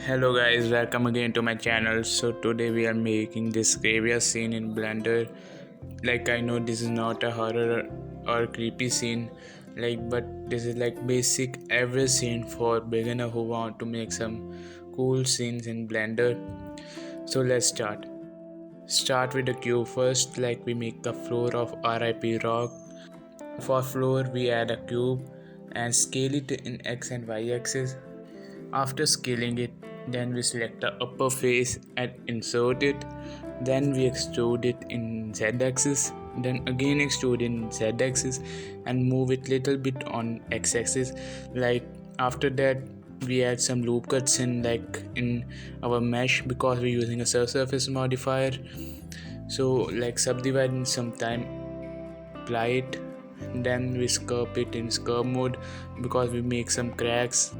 Hello guys, welcome again to my channel. So today we are making this graveyard scene in Blender. Like I know this is not a horror or creepy scene, but this is like basic average scene for beginner who want to make some cool scenes in Blender. So let's start. Start with the cube first. Like we make the floor of RIP rock. For floor we add a cube and scale it in X and Y axis. After scaling it, then we select the upper face and insert it. Then we extrude it in Z axis. Then again extrude in Z axis and move it little bit on X axis. After that, we add some loop cuts in our mesh because we're using a surface modifier. So subdivide in some time, apply it. Then we sculpt it in sculpt mode because we make some cracks.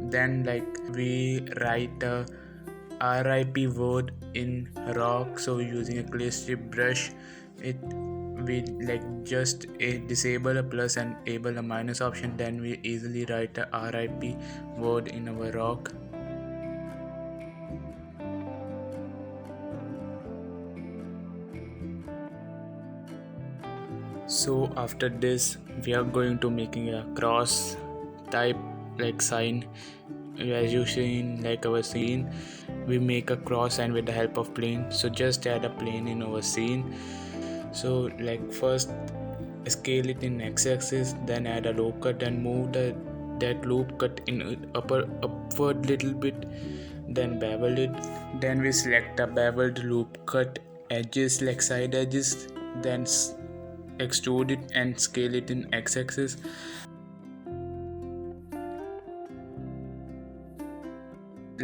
Then we write a RIP word in rock, so using a clay strip brush we just disable a plus and enable a minus option. Then we easily write a RIP word in our rock. So after this we are going to making a cross type sign. As you see in our scene, we make a cross sign with the help of plane. So just add a plane in our scene. So first scale it in x-axis, then add a loop cut and move that loop cut in upward little bit, then bevel it. Then we select the beveled loop cut edges side edges, then extrude it and scale it in x-axis.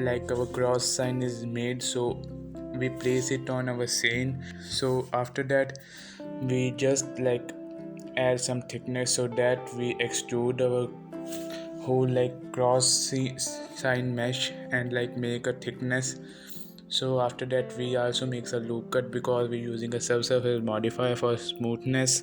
Our cross sign is made, so we place it on our scene. So after that we just add some thickness so that we extrude our whole cross sign mesh and make a thickness. So after that we also make a loop cut because we're using a subsurface modifier for smoothness.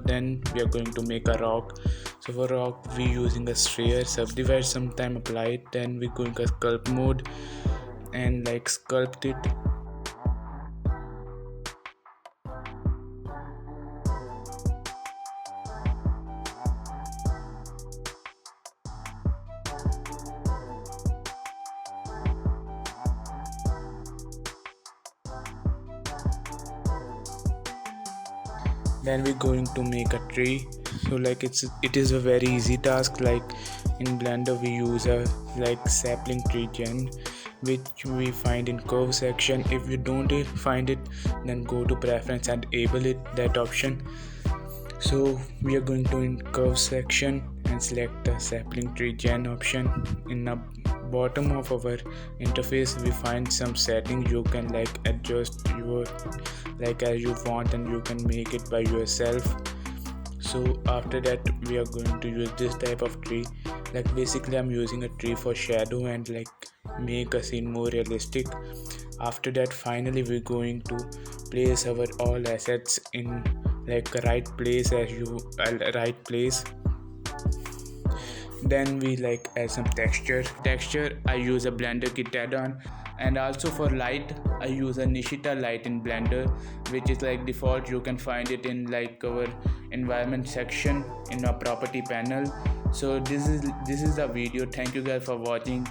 Then we are going to make a rock. So for rock we using a sphere, subdivide sometime, apply it. Then we going to sculpt mode and sculpt it. Then we're going to make a tree. So it is a very easy task. In Blender we use a sapling tree gen, which we find in curve section. If you don't find it, then go to preference and enable that option. So we are going to in curve section and select the sapling tree gen option. In the bottom of our interface we find some setting. You can adjust your as you want and you can make it by yourself. So after that we are going to use this type of tree. Basically I'm using a tree for shadow and make a scene more realistic. After that finally we're going to place our all assets in right place right place. Then we add some texture. I use a Blender kit add-on, and also for light I use a Nishita light in Blender, which is default. You can find it in our environment section in our property panel. So this is the video. Thank you guys for watching.